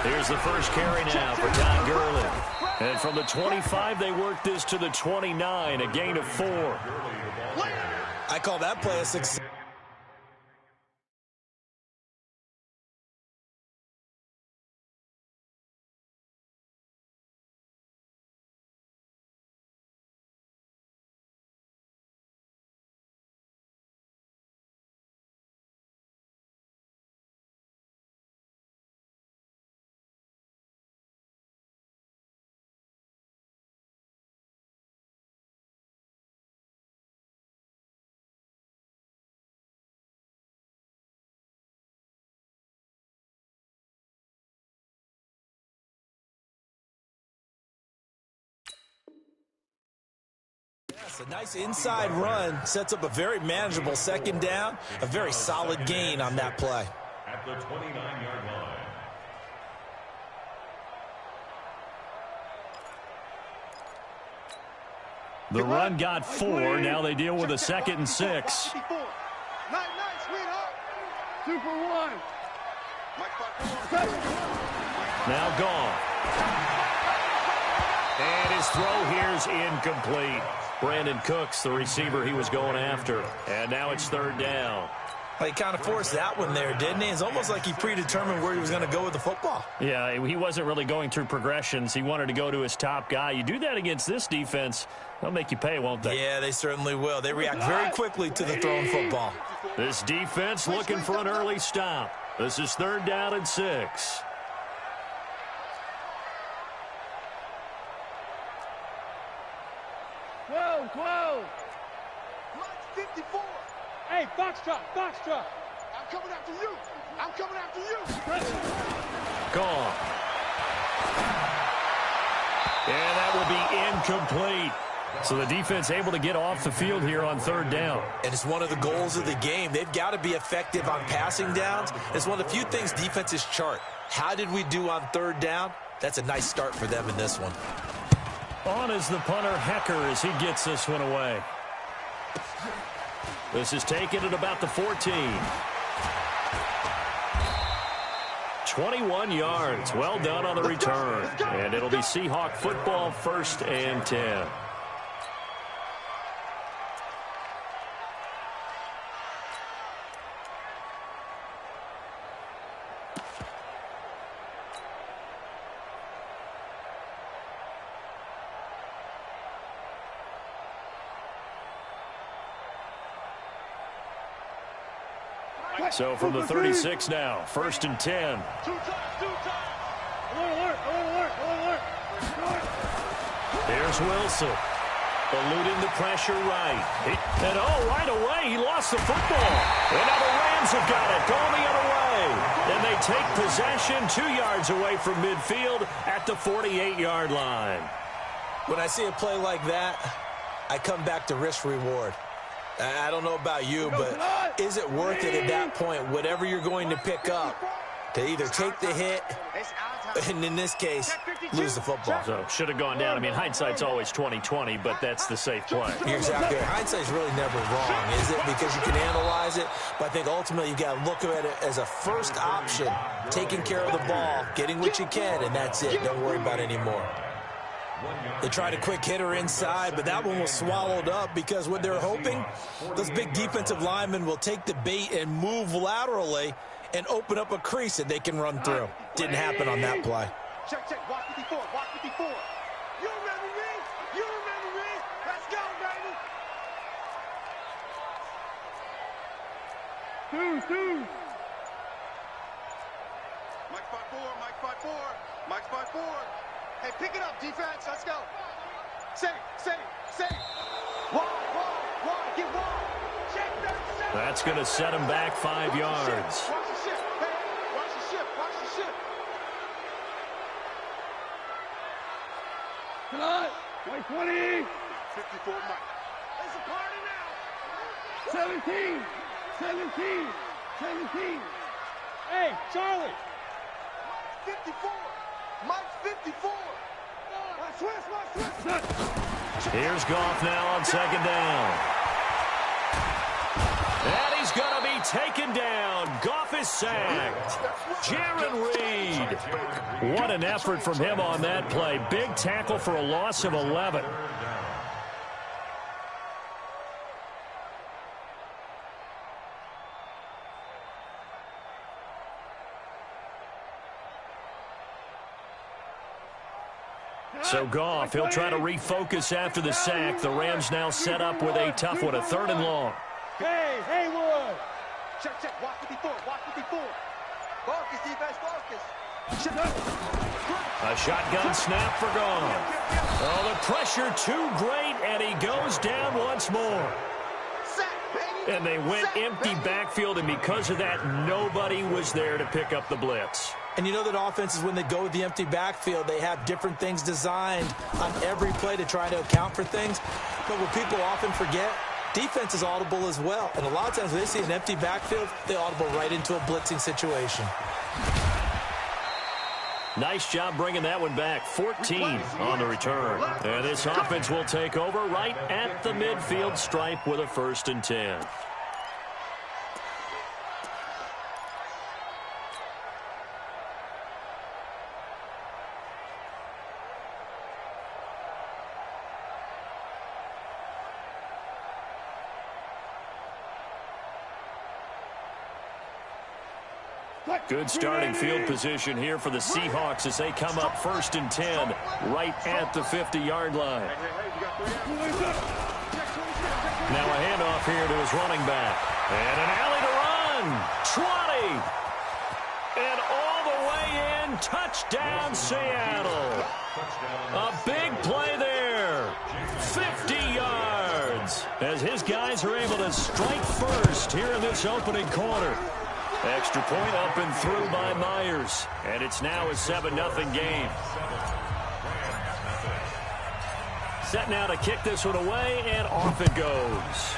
Here's the first carry now for Todd Gurley. And from the 25, they work this to the 29, a gain of 4. I call that play a success. A nice inside run sets up a very manageable second down, a very solid gain on that play. At the 29-yard line. The run got 4. Now they deal with a 2nd and 6. Now gone. And his throw here's incomplete. Brandon Cooks, the receiver he was going after. And now it's 3rd down. He kind of forced that one there, didn't he? It's almost like he predetermined where he was going to go with the football. Yeah, he wasn't really going through progressions. He wanted to go to his top guy. You do that against this defense, they'll make you pay, won't they? Yeah, they certainly will. They react very quickly to the thrown football. This defense looking for an early stop. This is 3rd down and 6. Whoa! 54. Hey, Foxtrot. I'm coming after you. Gone. And that will be incomplete. So the defense able to get off the field here on 3rd down. And it's one of the goals of the game. They've got to be effective on passing downs. It's one of the few things defenses chart. How did we do on 3rd down? That's a nice start for them in this one. On is the punter, Hecker, as he gets this one away. This is taken at about the 14. 21 yards. Well done on the return. And it'll be Seahawk football, 1st and 10. So from the 36 now, 1st and 10. Here's Wilson. Eluding the pressure right. And right away, he lost the football. And now the Rams have got it, going the other way. And they take possession 2 yards away from midfield at the 48-yard line. When I see a play like that, I come back to risk-reward. I don't know about you, but is it worth it at that point, whatever you're going to pick up, to either take the hit, and in this case, lose the football? So should have gone down. I mean, hindsight's always 20/20, but that's the safe play. You're exactly right. Hindsight's really never wrong, is it? Because you can analyze it, but I think ultimately you got to look at it as a first option, taking care of the ball, getting what you can, and that's it. Don't worry about it anymore. They tried a quick hitter inside, but that one was swallowed up because what they're hoping, those big defensive linemen will take the bait and move laterally and open up a crease that they can run through. Didn't happen on that play. Check. Watch 54. You remember me? Let's go, baby. Two. Mike 5-4. Hey, pick it up, defense. Let's go. Say. Wide. Get wide. Check that. That's going to set him back 5 yards. Watch the ship. Hey, watch the ship. Come on. 20. 54, Mike. It's a party now. 17. Hey, Charlie. 54. Mike 54. Here's Goff now on 2nd down. And he's going to be taken down. Goff is sacked. Jaron Reed. What an effort from him on that play. Big tackle for a loss of 11. So Goff, he'll try to refocus after the sack. The Rams now set up with a tough one, a 3rd and long. Hey, Haywood. Check, check. Watch 54. Watch 54. Focus, defense, focus. A shotgun snap for Goff. Oh, the pressure too great, and he goes down once more. And they went empty backfield, and because of that, nobody was there to pick up the blitz. And you know that offenses, when they go with the empty backfield, they have different things designed on every play to try to account for things. But what people often forget, defense is audible as well. And a lot of times when they see an empty backfield, they audible right into a blitzing situation. Nice job bringing that one back. 14 on the return. And this offense will take over right at the midfield stripe with a 1st and 10. Good starting field position here for the Seahawks as they come up 1st and 10 right at the 50-yard line. Now a handoff here to his running back. And an alley to run. 20. And all the way in. Touchdown, Seattle. A big play there. 50 yards. As his guys are able to strike first here in this opening quarter. Extra point up and through by Myers. And it's now a 7-0 game. Set now to kick this one away, and off it goes.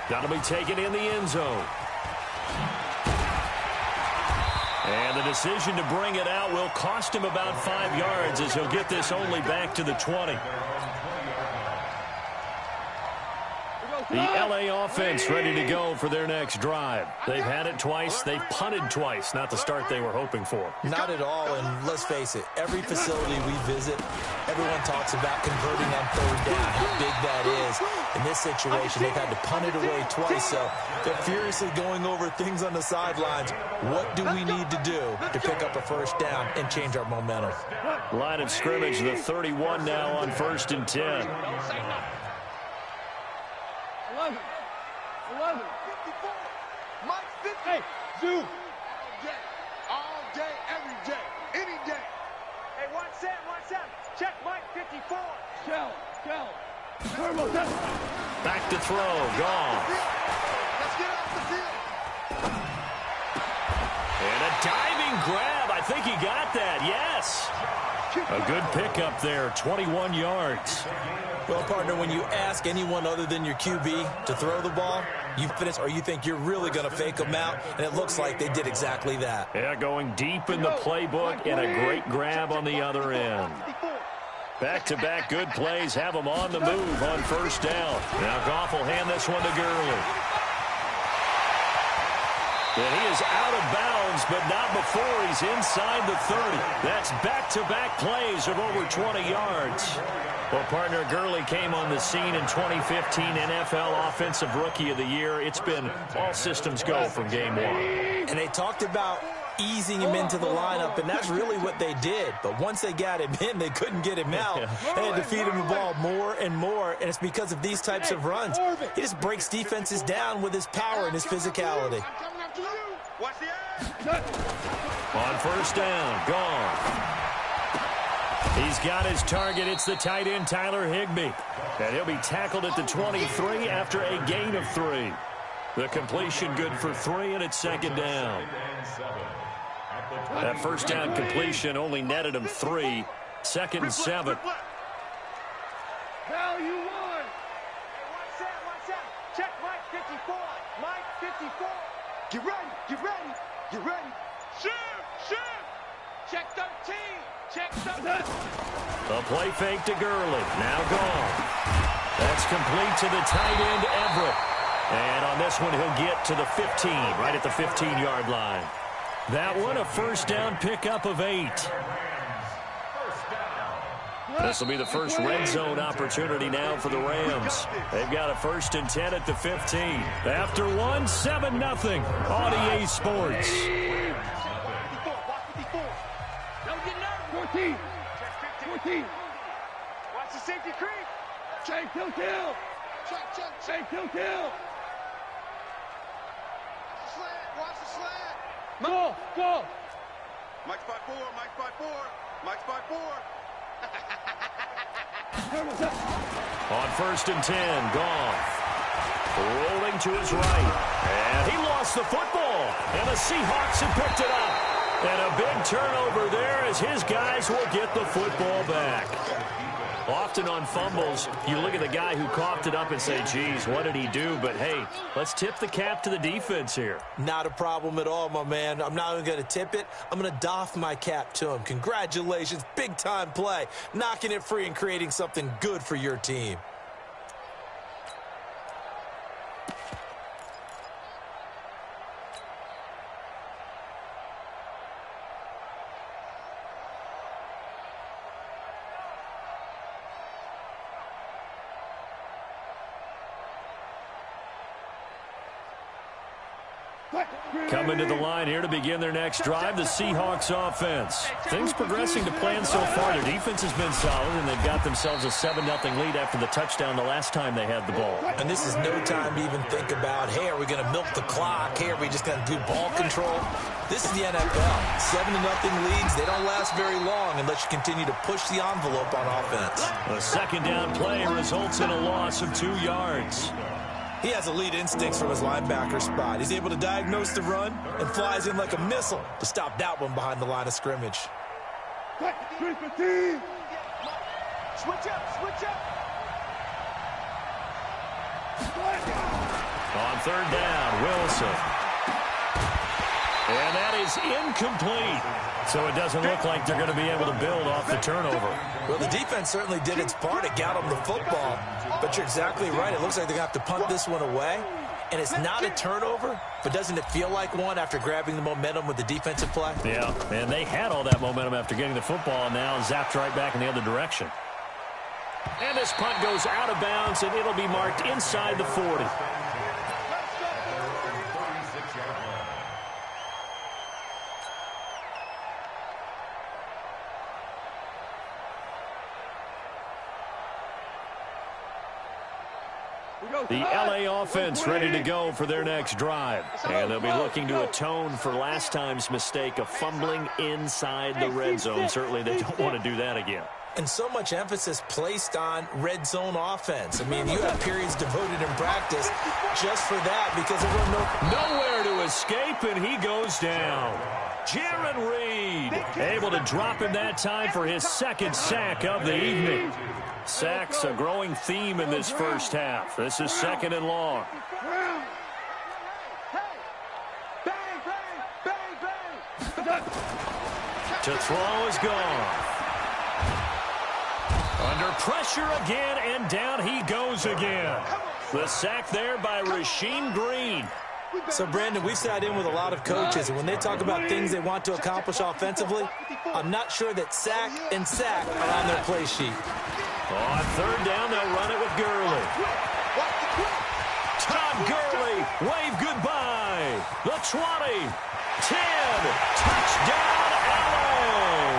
That'll be taken in the end zone. And the decision to bring it out will cost him about 5 yards as he'll get this only back to the 20. The L.A. offense ready to go for their next drive. They've had it twice. They've punted twice. Not the start they were hoping for. Not at all, and let's face it, every facility we visit, everyone talks about converting on 3rd down, how big that is. In this situation, they've had to punt it away twice, so they're furiously going over things on the sidelines. What do we need to do to pick up a 1st down and change our momentum? Line of scrimmage, the 31 now on 1st and 10. 11. 54. Mike 50. Hey, Zoo. All day, every day, any day. Hey, 1-7. Check Mike 54. Shell. Turbo. Back to throw. Gone. Let's get off the field. And a diving grab. I think he got that. Yes. A good pickup there. 21 yards. Well, partner, when you ask anyone other than your QB to throw the ball, you finish or you think you're really going to fake them out, and it looks like they did exactly that. Yeah, going deep in the playbook and a great grab on the other end. Back-to-back good plays have them on the move on 1st down. Now Goff will hand this one to Gurley. And he is out of bounds, but not before he's inside the 30. That's back-to-back plays of over 20 yards. Well, partner, Gurley came on the scene in 2015 NFL Offensive Rookie of the Year. It's been all systems go from game 1. And they talked about easing him into the lineup, and that's really what they did. But once they got him in, they couldn't get him out. They had to feed him the ball more and more, and it's because of these types of runs. He just breaks defenses down with his power and his physicality. On 1st down, gone. He's got his target. It's the tight end, Tyler Higbee. And he'll be tackled at the 23 after a gain of 3. The completion good for 3, and it's 2nd down. That 1st down completion only netted him 3. 2nd and 7. Now you won. Hey, 1-7. Check Mike 54. Mike 54. Get ready. Shoot. Check 13. Check 13. A play fake to Gurley. Now gone. That's complete to the tight end, Everett. And on this one, he'll get to the 15, right at the 15-yard line. That one, a first down pickup of 8. This will be the first red zone opportunity now for the Rams. They've got a 1st and 10 at the 15. After one, 7-0 on EA Sports. 14. 14. Watch the safety creep. Check, kill. Check, kill. Watch the slant. Go. Mike spot 4. Mike spot 4. On 1st and 10, Goff. Rolling to his right. And he lost the football. And the Seahawks have picked it up. And a big turnover there as his guys will get the football back. Often on fumbles, you look at the guy who coughed it up and say, geez, what did he do? But, hey, let's tip the cap to the defense here. Not a problem at all, my man. I'm not even going to tip it. I'm going to doff my cap to him. Congratulations. Big-time play. Knocking it free and creating something good for your team. Coming to the line here to begin their next drive, the Seahawks offense. Things progressing to plan so far. Their defense has been solid, and they've got themselves a 7-0 lead after the touchdown the last time they had the ball. And this is no time to even think about, hey, are we going to milk the clock? Hey, are we just going to do ball control? This is the NFL. 7-0 leads, they don't last very long unless you continue to push the envelope on offense. A 2nd down play results in a loss of 2 yards. He has elite instincts from his linebacker spot. He's able to diagnose the run and flies in like a missile to stop that one behind the line of scrimmage. Switch up. On 3rd down, Wilson. And that is incomplete. So it doesn't look like they're going to be able to build off the turnover. Well, the defense certainly did its part. It got them the football. But you're exactly right. It looks like they're going to have to punt this one away. And it's not a turnover, but doesn't it feel like one after grabbing the momentum with the defensive play? Yeah, and they had all that momentum after getting the football, and now zapped right back in the other direction. And this punt goes out of bounds, and it'll be marked inside the 40. The LA offense ready to go for their next drive. And they'll be looking to atone for last time's mistake of fumbling inside the red zone. Certainly they don't want to do that again. And so much emphasis placed on red zone offense. I mean, you have periods devoted in practice just for that because there were nowhere to escape, and he goes down. Jaron Reed able to drop him that time for his 2nd sack of the evening. Sacks a growing theme in this first half. This is 2nd and long. To throw is gone. Under pressure again, and down he goes again. The sack there by Rasheem Green. So, Brandon, we've sat in with a lot of coaches, and when they talk about things they want to accomplish offensively, I'm not sure that sack and sack are on their play sheet. On 3rd down, they'll run it with Gurley. Todd Gurley, wave goodbye. The 20, 10, touchdown LA.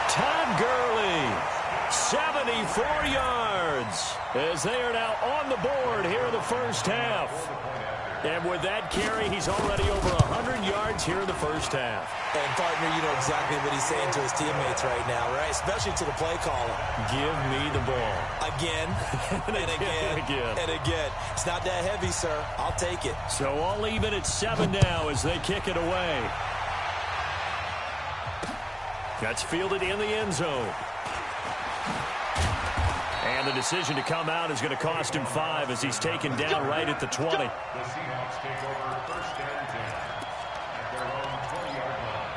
Todd Gurley, 74 yards, as they are now on the board here in the first half. And with that carry, he's already over 100 yards here in the first half. And, partner, you know exactly what he's saying to his teammates right now, right? Especially to the play caller. Give me the ball. Again, and again, and again. It's not that heavy, sir. I'll take it. So all even at 7 now as they kick it away. That's fielded in the end zone. And the decision to come out is going to cost him 5 as he's taken down right at the 20. The Seahawks take over 1st and 10 at their own 20-yard line.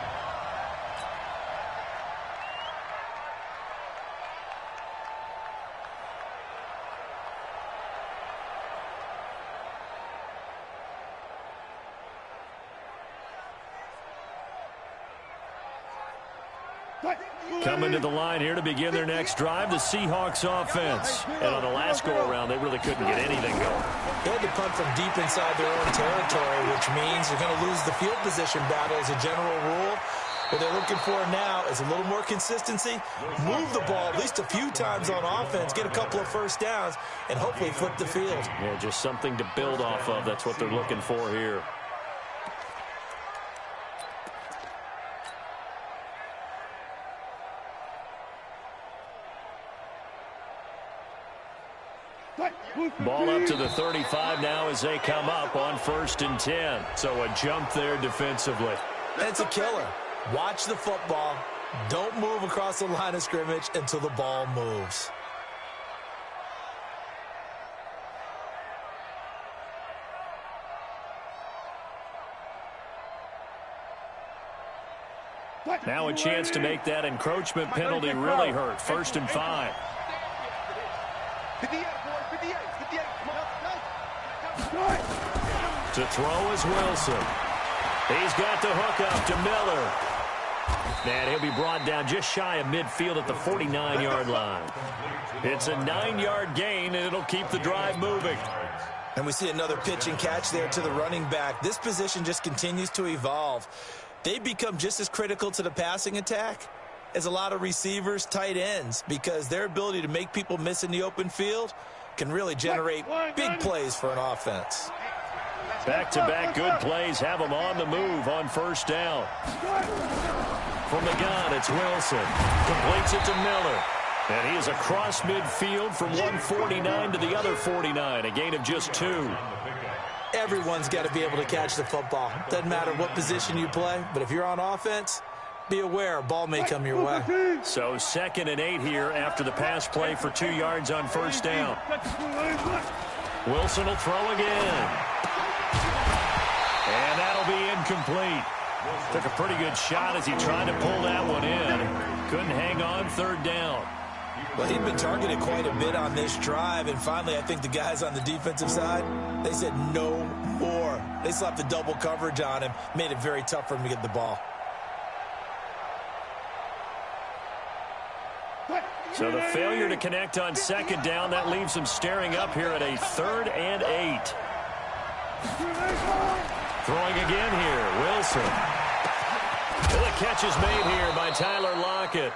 Coming to the line here to begin their next drive, the Seahawks offense. And on the last go-around, they really couldn't get anything going. They had to punt from deep inside their own territory, which means you're going to lose the field position battle as a general rule. What they're looking for now is a little more consistency, move the ball at least a few times on offense, get a couple of first downs, and hopefully flip the field. Yeah, just something to build off of. That's what they're looking for here. Ball up to the 35 now as they come up on 1st and 10. So a jump there defensively. It's a killer. Watch the football. Don't move across the line of scrimmage until the ball moves. Now a chance to make that encroachment penalty really hurt. 1st and 5. 58, boy, 58. To throw is Wilson. He's got the hook up to Miller. And he'll be brought down just shy of midfield at the 49-yard line. It's a 9-yard gain, and it'll keep the drive moving. And we see another pitch and catch there to the running back. This position just continues to evolve. They become just as critical to the passing attack as a lot of receivers, tight ends, because their ability to make people miss in the open field can really generate big plays for an offense. Back-to-back good plays have them on the move on 1st down. From the gun, it's Wilson. Completes it to Miller. And he is across midfield from one 49 to the other 49, a gain of just 2. Everyone's got to be able to catch the football. Doesn't matter what position you play, but if you're on offense, be aware a ball may come your way. So 2nd and 8 here after the pass play for 2 yards on 1st down. Wilson will throw again. And that'll be incomplete. Took a pretty good shot as he tried to pull that one in. Couldn't hang on 3rd down. Well, he'd been targeted quite a bit on this drive, and finally I think the guys on the defensive side, they said no more. They slapped the double coverage on him, made it very tough for him to get the ball. So the failure to connect on 2nd down, that leaves him staring up here at a 3rd and 8. Throwing again here, Wilson. Well, the catch is made here by Tyler Lockett.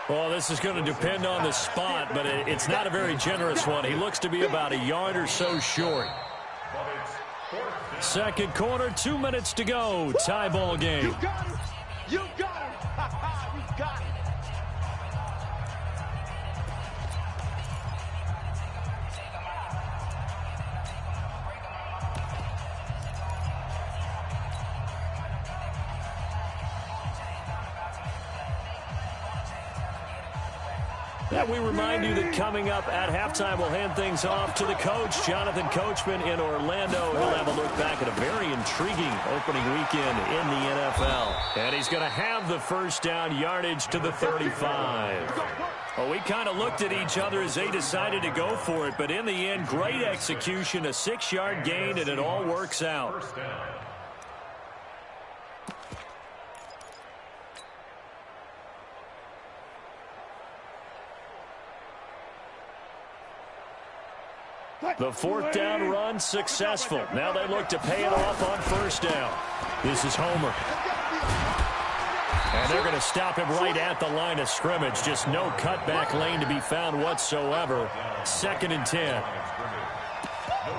Well, this is going to depend on the spot, but it's not a very generous one. He looks to be about a yard or so short. 2nd quarter, 2 minutes to go. Tie ball game. You got it. You got it. You got it. And we remind you that coming up at halftime, we'll hand things off to the coach, Jonathan Coachman in Orlando. He'll have a look back at a very intriguing opening weekend in the NFL. And he's going to have the 1st down yardage to the 35. Well, we kind of looked at each other as they decided to go for it, but in the end, great execution, a 6-yard gain, and it all works out. The 4th down run successful. Now they look to pay it off on 1st down. This is Homer. And they're going to stop him right at the line of scrimmage. Just no cutback lane to be found whatsoever. 2nd and 10.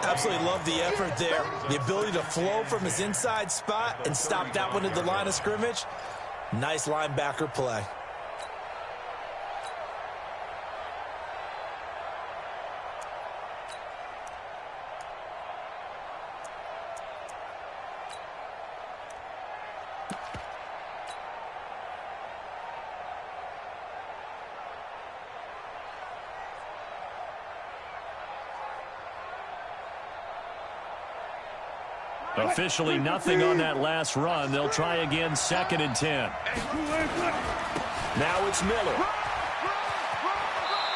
Absolutely love the effort there. The ability to flow from his inside spot and stop that one at the line of scrimmage. Nice linebacker play. Officially nothing on that last run. They'll try again, 2nd and 10. Now it's Miller.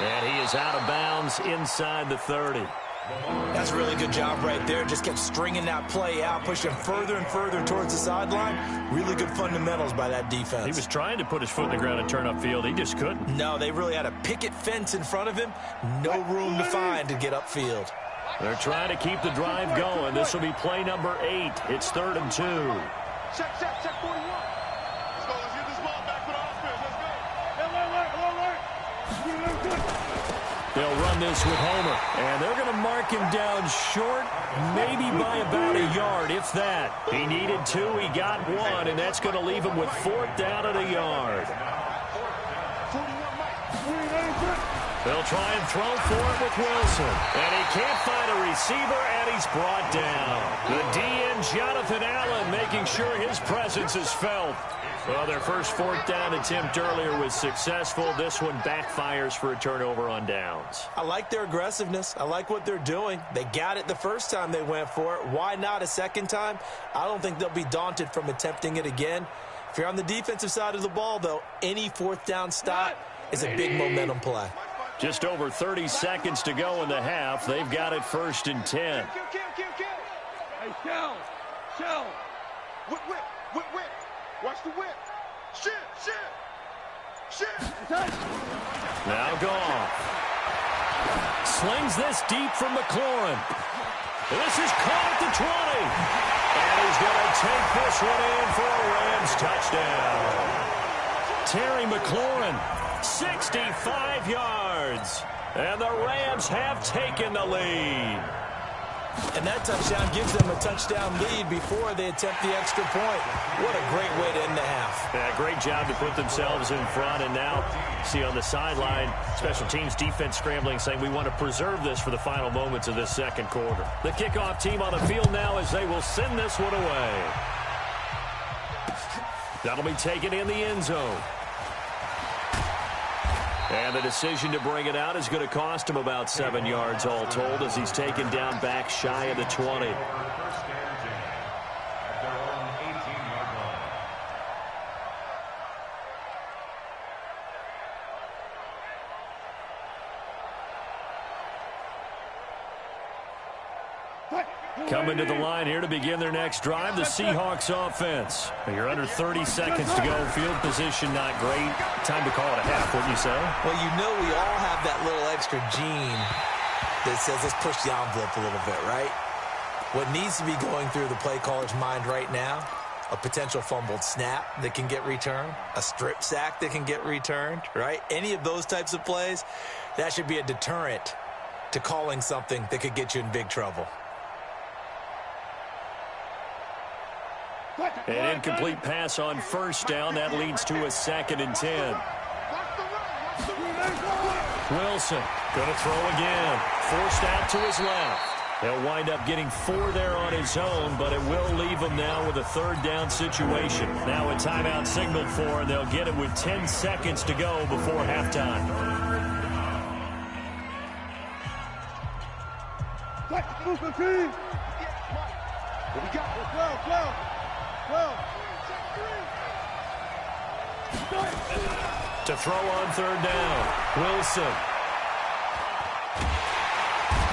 And he is out of bounds inside the 30. That's a really good job right there. Just kept stringing that play out, pushing further and further towards the sideline. Really good fundamentals by that defense. He was trying to put his foot in the ground and turn upfield. He just couldn't. No, they really had a picket fence in front of him. No room to find to get upfield. They're trying to keep the drive going. This will be play number 8. It's 3rd and 2. Check 41. Let's go. Let's get this ball back for the offense. Let's go. They'll run this with Homer, and they're going to mark him down short, maybe by about a yard, if that. He needed 2, he got 1, and that's going to leave him with 4th down at a yard. They'll try and throw for it with Wilson, and he can't find a receiver, and he's brought down. The DN, Jonathan Allen, making sure his presence is felt. Well, their first 4th down attempt earlier was successful. This one backfires for a turnover on downs. I like their aggressiveness. I like what they're doing. They got it the first time they went for it. Why not a second time? I don't think they'll be daunted from attempting it again. If you're on the defensive side of the ball, though, any 4th down stop is a big momentum play. Just over 30 seconds to go in the half. They've got it 1st and 10. Hey, Shell. Whip. Watch the whip. Shit. Now Goff. Slings this deep from McLaurin. This is caught at the 20. And he's going to take this one in for a Rams touchdown. Terry McLaurin, 65 yards. And the Rams have taken the lead. And that touchdown gives them a touchdown lead before they attempt the extra point. What a great way to end the half. Yeah, great job to put themselves in front. And now, see on the sideline, special teams defense scrambling, saying we want to preserve this for the final moments of this second quarter. The kickoff team on the field now as they will send this one away. That'll be taken in the end zone. And the decision to bring it out is going to cost him about 7 yards all told as he's taken down back shy of the 20. Coming to the line here to begin their next drive, the Seahawks offense. You're under 30 seconds to go. Field position not great. Time to call it a half, wouldn't you say? Well, you know we all have that little extra gene that says let's push the envelope a little bit, right? What needs to be going through the play caller's mind right now, a potential fumbled snap that can get returned, a strip sack that can get returned, right? Any of those types of plays, that should be a deterrent to calling something that could get you in big trouble. An incomplete pass on 1st down. That leads to a 2nd and 10. Wilson going to throw again. Forced out to his left. He'll wind up getting 4 there on his own, but it will leave him now with a 3rd down situation. Now a timeout signaled for, and they'll get it with 10 seconds to go before halftime. What we got? Well. To throw on 3rd down, Wilson.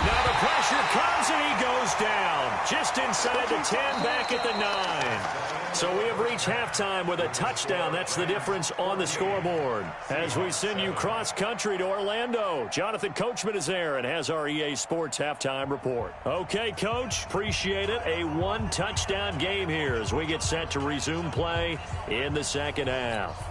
Now the pressure comes and he goes down. Just inside the 10, back at the 9. So we have reached halftime with a touchdown. That's the difference on the scoreboard. As we send you cross-country to Orlando, Jonathan Coachman is there and has our EA Sports halftime report. Okay, Coach, appreciate it. A 1-touchdown game here as we get set to resume play in the second half.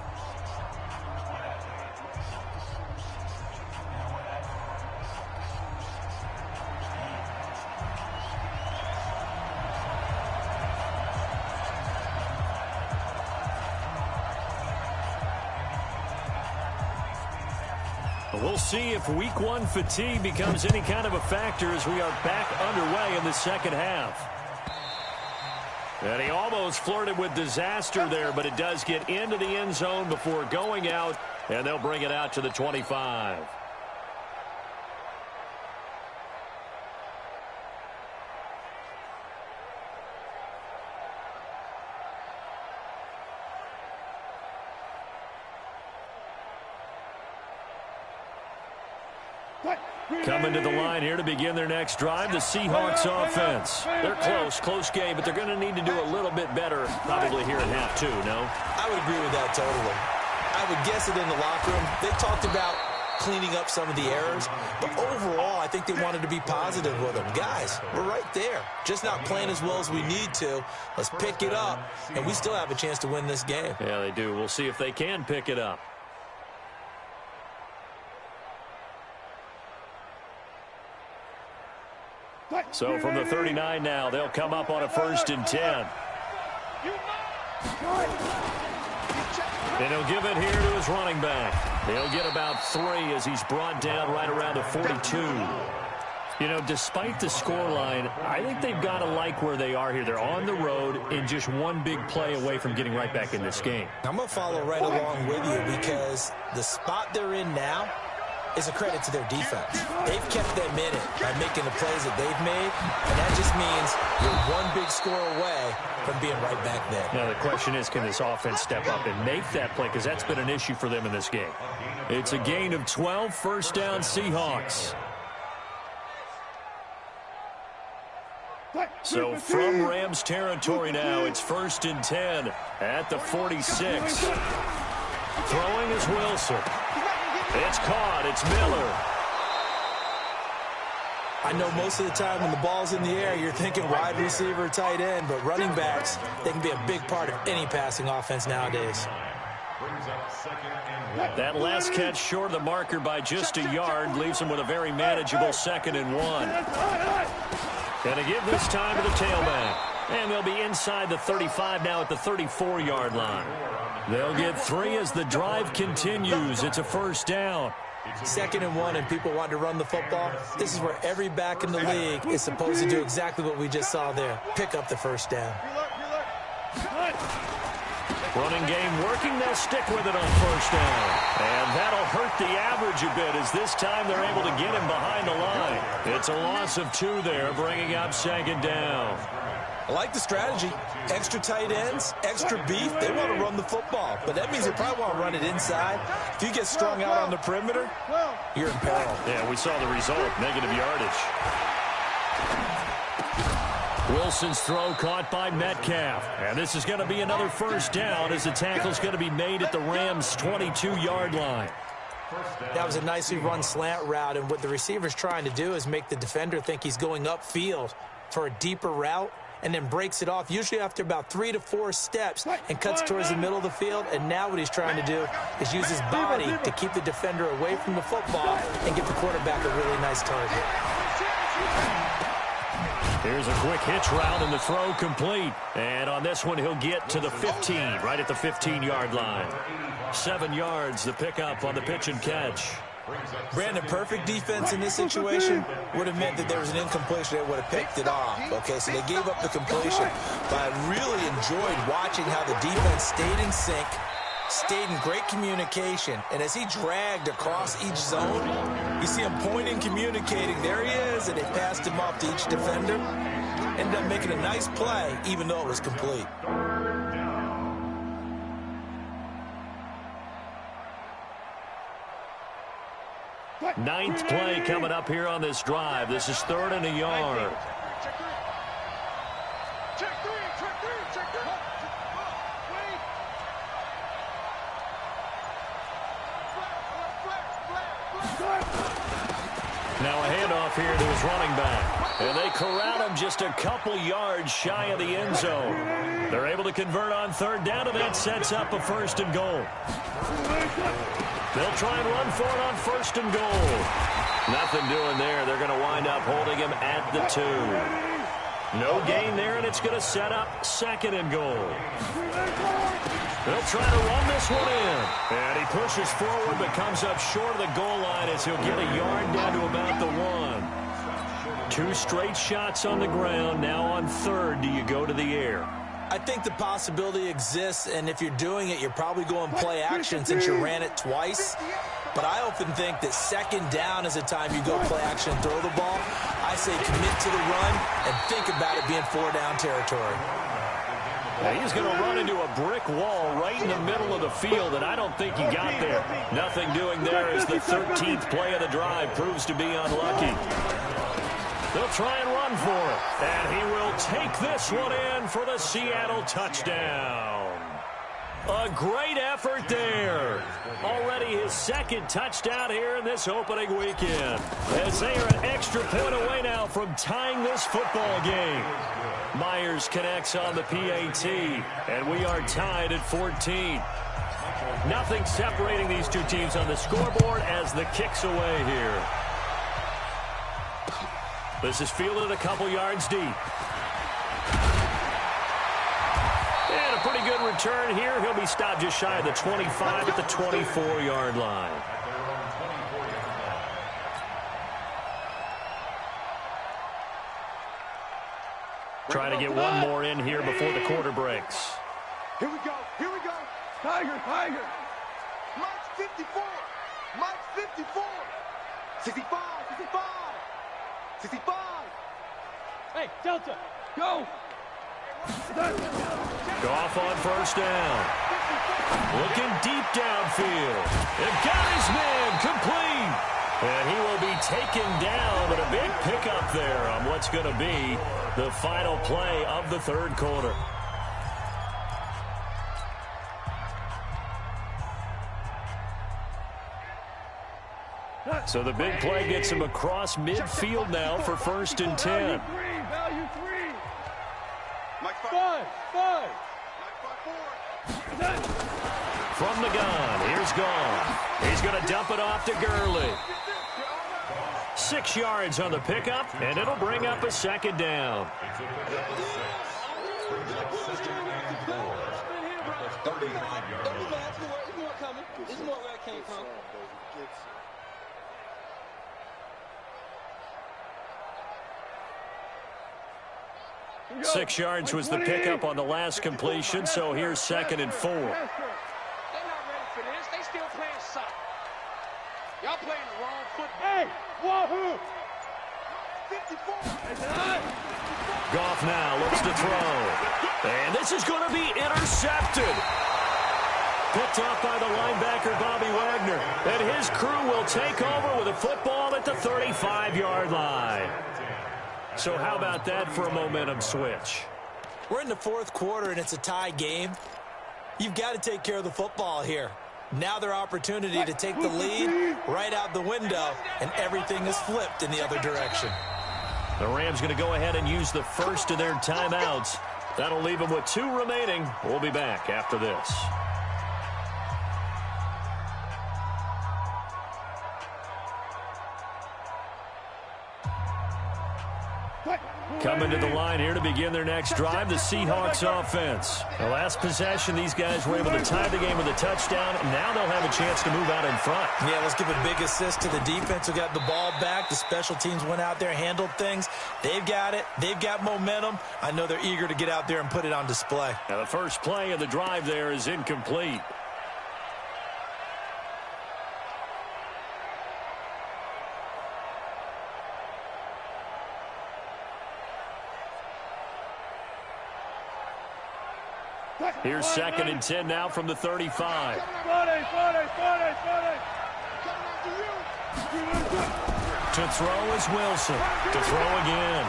We'll see if week 1 fatigue becomes any kind of a factor as we are back underway in the second half. And he almost flirted with disaster there, but it does get into the end zone before going out, and they'll bring it out to the 25. Coming to the line here to begin their next drive, the Seahawks offense. They're close game, but they're going to need to do a little bit better probably here in half two, no? I would agree with that totally. I would guess it in the locker room. They talked about cleaning up some of the errors, but overall, I think they wanted to be positive with them. Guys, we're right there. Just not playing as well as we need to. Let's pick it up, and we still have a chance to win this game. Yeah, they do. We'll see if they can pick it up. So from the 39 now, they'll come up on a 1st and 10. And he'll give it here to his running back. He'll get about 3 as he's brought down right around the 42. You know, despite the scoreline, I think they've got to like where they are here. They're on the road and just one big play away from getting right back in this game. I'm going to follow right along with you because the spot they're in now is a credit to their defense. They've kept them in it by making the plays that they've made, and that just means you're one big score away from being right back there. Now, the question is, can this offense step up and make that play? Because that's been an issue for them in this game. It's a gain of 12, 1st down Seahawks. So from Rams territory now, it's 1st and 10 at the 46. Throwing is Wilson. It's caught. It's Miller. I know most of the time when the ball's in the air, you're thinking wide receiver, tight end, but running backs, they can be a big part of any passing offense nowadays. That last catch short of the marker by just a yard leaves him with a very manageable 2nd and 1. Going to give this time to the tailback. And they'll be inside the 35 now at the 34-yard line. They'll get 3 as the drive continues. It's a 1st down. 2nd and 1 and people want to run the football. This is where every back in the league is supposed to do exactly what we just saw there. Pick up the 1st down. Running game working. They'll stick with it on 1st down. And that'll hurt the average a bit as this time they're able to get him behind the line. It's a loss of 2 there, bringing up 2nd down. I like the strategy. Extra tight ends, extra beef. They want to run the football, but that means they probably want to run it inside. If you get strung out on the perimeter, you're in peril. Yeah, we saw the result, negative yardage. Wilson's throw caught by Metcalf. And this is going to be another 1st down as the tackle's going to be made at the Rams' 22-yard line. That was a nicely run slant route, and what the receiver's trying to do is make the defender think he's going upfield for a deeper route, and then breaks it off, usually after about 3 to 4 steps, and cuts towards the middle of the field. And now what he's trying to do is use his body to keep the defender away from the football and get the quarterback a really nice target. Here's a quick hitch route, and the throw complete. And on this one, he'll get to the 15, right at the 15-yard line. 7 yards, the pickup on the pitch and catch. Brandon, perfect defense in this situation would have meant that there was an incompletion. They would have picked it off. Okay, so they gave up the completion. But I really enjoyed watching how the defense stayed in sync, stayed in great communication. And as he dragged across each zone, you see him pointing, communicating. There he is, and they passed him off to each defender. Ended up making a nice play, even though it was complete. Ninth play coming up here on this drive. This is 3rd and a yard. Now a handoff here to his running back. And they corral him just a couple yards shy of the end zone. They're able to convert on 3rd down, and that sets up a 1st and goal. They'll try and run for it on 1st and goal. Nothing doing there. They're going to wind up holding him at the 2. No gain there, and it's going to set up 2nd and goal. They'll try to run this one in. And he pushes forward but comes up short of the goal line as he'll get a yard down to about the 1. 2 straight shots on the ground. Now on 3rd, do you go to the air? I think the possibility exists, and if you're doing it, you're probably going play action since you ran it twice. But I often think that 2nd down is the time you go play action and throw the ball. I say commit to the run and think about it being 4-down territory. Now he's going to run into a brick wall right in the middle of the field, and I don't think he got there. Nothing doing there as the 13th play of the drive proves to be unlucky. They'll try and run for it, and he will take this one in for the Seattle touchdown. A great effort there. Already his second touchdown here in this opening weekend. As they are an extra point away now from tying this football game. Myers connects on the PAT, and we are tied at 14. Nothing separating these two teams on the scoreboard as the kick's away here. This is fielded a couple yards deep. And a pretty good return here. He'll be stopped just shy of the 25 at the 24-yard line. Trying to get one more in here before the quarter breaks. Here we go. Here we go. Tiger, Tiger. Mike's 54. Mike's 54. 65, 65. 65. Hey, Delta, go. Goff on first down. Looking deep downfield. And got his man complete. And he will be taken down, but a big pickup there on what's going to be the final play of the third quarter. So the big play gets him across midfield now for 1st and 10. Value three. Mike 5. From the gun, here's Goff. He's going to dump it off to Gurley. 6 yards on the pickup, and it'll bring up a second down. There's more where I came from. 6 yards was the pickup on the last completion, so here's 2nd and 4. They're not ready for this. They still playing soccer. Y'all playing the wrong football. Hey, wahoo! 54. Goff now looks to throw. And this is going to be intercepted. Picked off by the linebacker, Bobby Wagner. And his crew will take over with a football at the 35-yard line. So how about that for a momentum switch? We're in the fourth quarter, and it's a tie game. You've got to take care of the football here. Now their opportunity to take the lead right out the window, and everything is flipped in the other direction. The Rams going to go ahead and use the first of their timeouts. That'll leave them with 2 remaining. We'll be back after this. Coming to the line here to begin their next drive, the Seahawks offense. The last possession, these guys were able to tie the game with a touchdown. Now they'll have a chance to move out in front. Yeah, let's give a big assist to the defense who got the ball back. The special teams went out there, handled things. They've got it. They've got momentum. I know they're eager to get out there and put it on display. Now the first play of the drive there is incomplete. Here's 2nd and 10 now from the 35. To throw is Wilson. To throw again.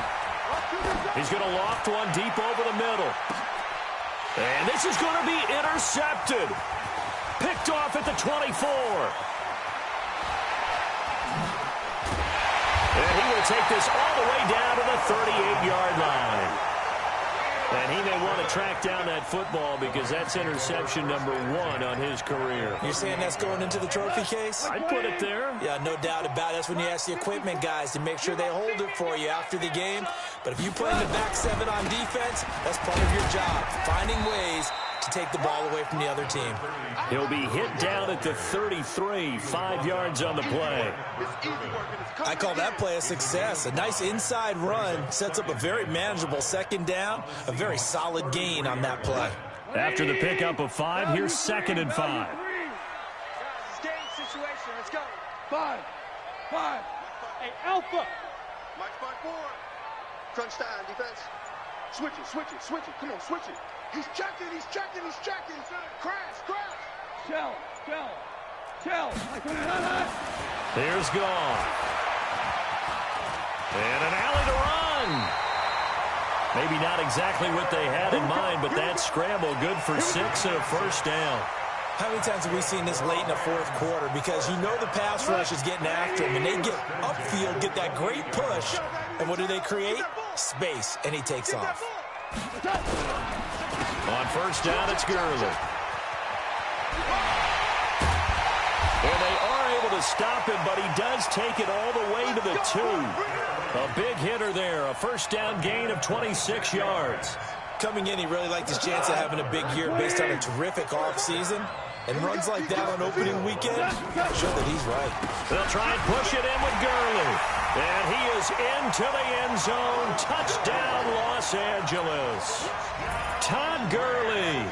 He's going to loft one deep over the middle. And this is going to be intercepted. Picked off at the 24. And he will take this all the way down to the 38-yard line. And he may want to track down that football because that's interception number 1 on his career. You're saying that's going into the trophy case? I'd put it there. Yeah, no doubt about it. That's when you ask the equipment guys to make sure they hold it for you after the game. But if you play in the back 7 on defense, that's part of your job, finding ways to take the ball away from the other team. He'll be hit down at the 33, 5 yards on the play. I call that play a success. A nice inside run sets up a very manageable 2nd down, a very solid gain on that play. After the pickup of 5, here's 2nd and 5. Guys, it's game situation. Let's go. 5. Hey, Alpha. Mike's 5-4. Crunch time, defense. Switch it. Come on, switch it. He's checking, he's checking, he's checking. Crash, crash. Shell. Here's Goff. And an alley to run. Maybe not exactly what they had in mind, but that scramble good for 6 and a first down. How many times have we seen this late in the fourth quarter? Because you know the pass rush is getting after him, and they get upfield, get that great push, and what do they create? Space, and he takes off. On first down, it's Gurley. And they are able to stop him, but he does take it all the way to the 2. A big hitter there, a first down gain of 26 yards. Coming in, he really liked his chance of having a big year based on a terrific offseason. And runs like that on opening weekend show that he's right. They'll try and push it in with Gurley. And he is into the end zone. Touchdown, Los Angeles. Todd Gurley.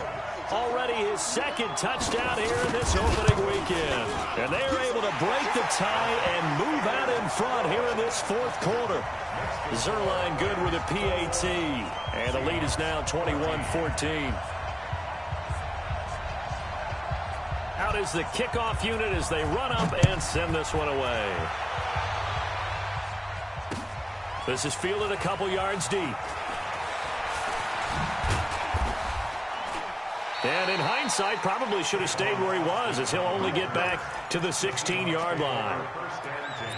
Already his second touchdown here in this opening weekend. And they are able to break the tie and move out in front here in this fourth quarter. Zerline good with a PAT. And the lead is now 21-14. Out is the kickoff unit as they run up and send this one away. This is fielded a couple yards deep. And in hindsight, probably should have stayed where he was, as he'll only get back to the 16-yard line. First and 10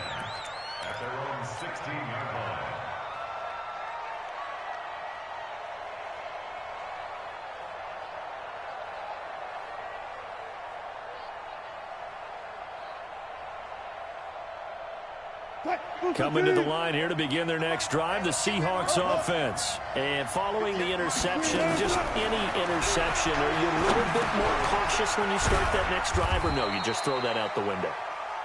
at their own 16-yard line. Coming to the line here to begin their next drive, the Seahawks offense. And following the interception, just any interception, are you a little bit more cautious when you start that next drive, or no, you just throw that out the window?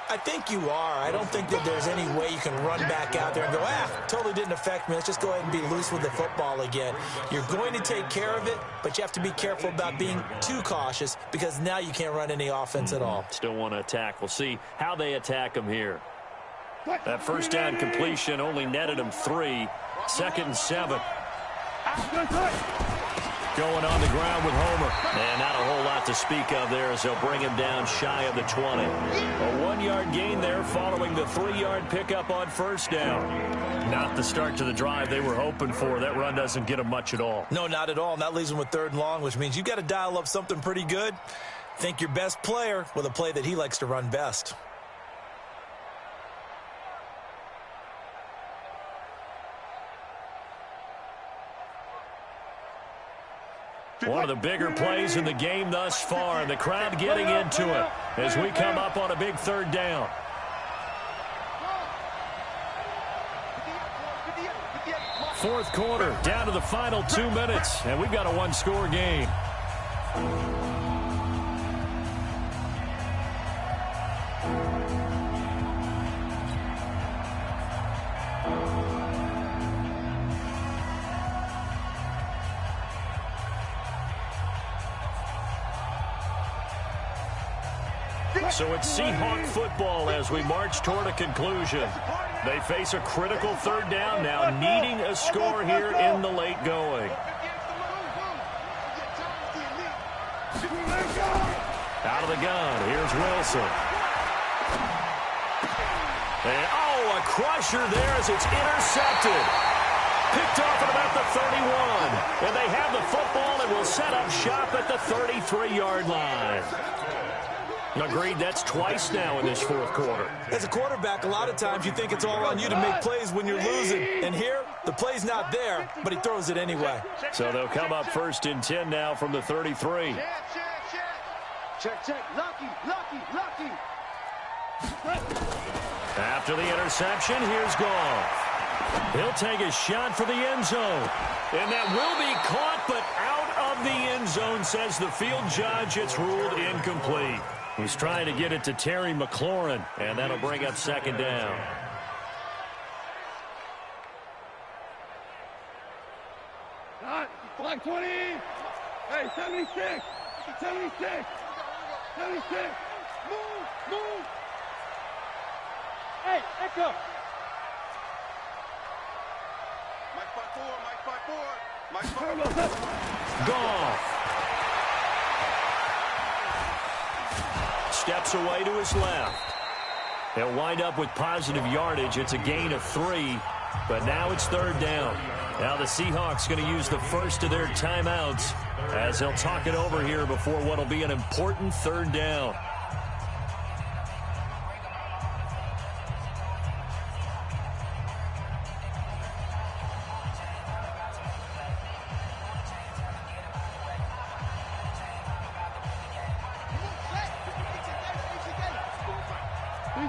I think you are. I don't think that there's any way you can run back out there and go, totally didn't affect me. Let's just go ahead and be loose with the football again. You're going to take care of it, but you have to be careful about being too cautious because now you can't run any offense at all. Still want to attack. We'll see how they attack them here. That first down completion only netted him 3. 2nd and 7. Going on the ground with Homer. And not a whole lot to speak of there as they'll bring him down shy of the 20. A 1-yard gain there following the 3-yard pickup on first down. Not the start to the drive they were hoping for. That run doesn't get them much at all. No, not at all. And that leaves them with 3rd and long, which means you've got to dial up something pretty good. Think your best player with a play that he likes to run best. One of the bigger plays in the game thus far, and the crowd getting into it as we come up on a big 3rd down. Fourth quarter, down to the final 2 minutes, and we've got a 1-score game. So it's Seahawk football as we march toward a conclusion. They face a critical 3rd down now, needing a score here in the late going. Out of the gun, here's Wilson. And, a crusher there as it's intercepted. Picked off at about the 31. And they have the football and will set up shop at the 33-yard line. Agreed, that's twice now in this fourth quarter. As a quarterback, a lot of times you think it's all on you to make plays when you're losing. And here, the play's not there, but he throws it anyway. So they'll come up 1st and 10 now from the 33. Check. Lucky. After the interception, here's Goff. He'll take a shot for the end zone. And that will be caught, but out of the end zone, says the field judge. It's ruled incomplete. He's trying to get it to Terry McLaurin, and that'll bring up 2nd down. Flag 20. Hey, 76. 76. Move. Hey, echo. Mike 5-4. Goff. Steps away to his left. He'll wind up with positive yardage. It's a gain of 3, but now it's 3rd down. Now the Seahawks going to use the first of their timeouts as they'll talk it over here before what will be an important 3rd down.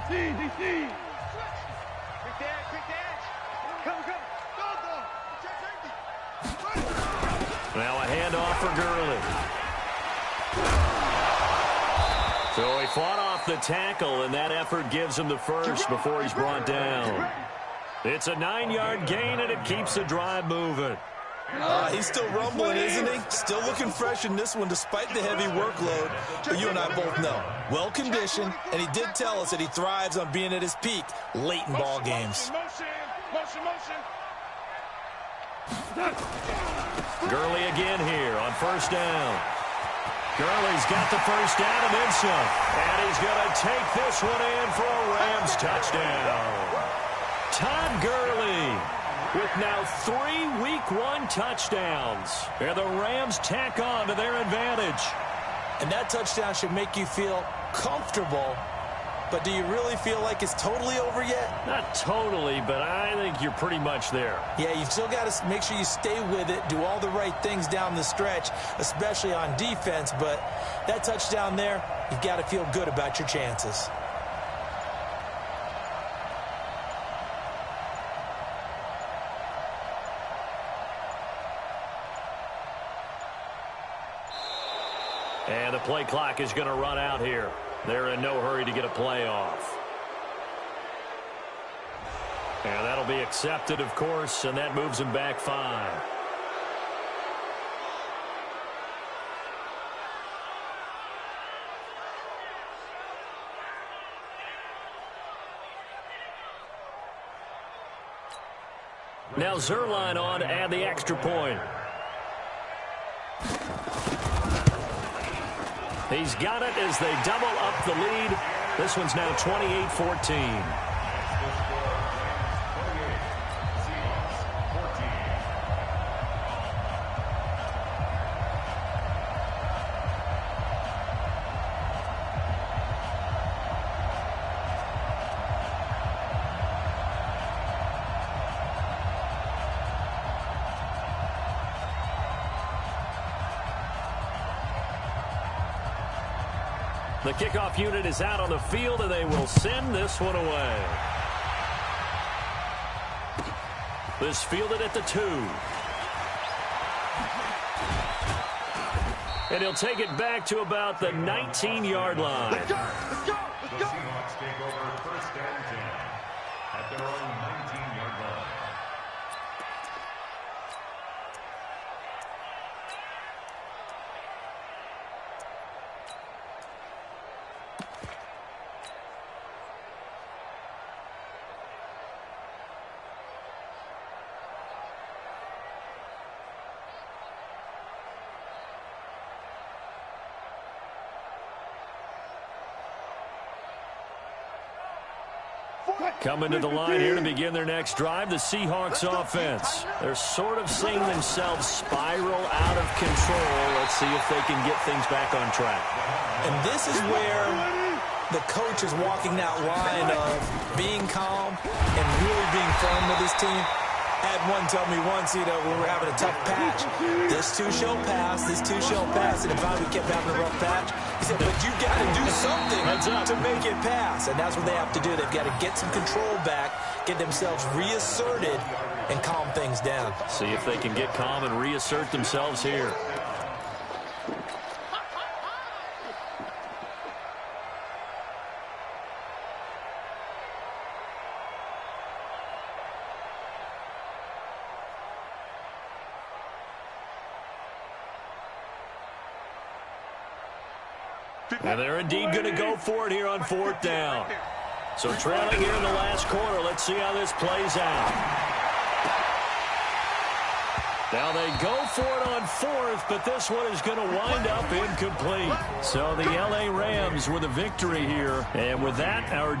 DC. Quick dash. Come. Go. Now a handoff for Gurley. So he fought off the tackle, and that effort gives him the first before he's brought down. It's a 9-yard gain, and it keeps the drive moving. He's still rumbling, isn't he? Still looking fresh in this one despite the heavy workload. But you and I both know, well-conditioned, and he did tell us that he thrives on being at his peak late in ball games. Motion. Gurley again here on 1st down. Gurley's got the first down and then some. And he's going to take this one in for a Rams touchdown. Todd Gurley with now 3 Week 1 touchdowns. And the Rams tack on to their advantage. And that touchdown should make you feel comfortable. But do you really feel like it's totally over yet? Not totally, but I think you're pretty much there. Yeah, you've still got to make sure you stay with it, do all the right things down the stretch, especially on defense. But that touchdown there, you've got to feel good about your chances. And the play clock is going to run out here. They're in no hurry to get a play off. And that'll be accepted, of course, and that moves them back 5. Now Zerline on to add the extra point. He's got it as they double up the lead. This one's now 28-14. The kickoff unit is out on the field, and they will send this one away. This fielded at the 2. And he'll take it back to about the 19-yard line. The Seahawks take over 1st and 10 at their own 19-yard line. Coming to the line here to begin their next drive, the Seahawks offense. They're sort of seeing themselves spiral out of control. Let's see if they can get things back on track. And this is where the coach is walking that line of being calm and really being firm with his team. I had one tell me once, when we were having a tough patch, this too shall pass, this too shall pass. And if we kept having a rough patch, he said, but you got to do something to make it pass. And that's what they have to do. They've got to get some control back, get themselves reasserted, and calm things down. See if they can get calm and reassert themselves here. And they're indeed going to go for it here on 4th down. So trailing here in the last quarter. Let's see how this plays out. Now they go for it on fourth, but this one is going to wind up incomplete. So the L.A. Rams with a victory here. And with that, our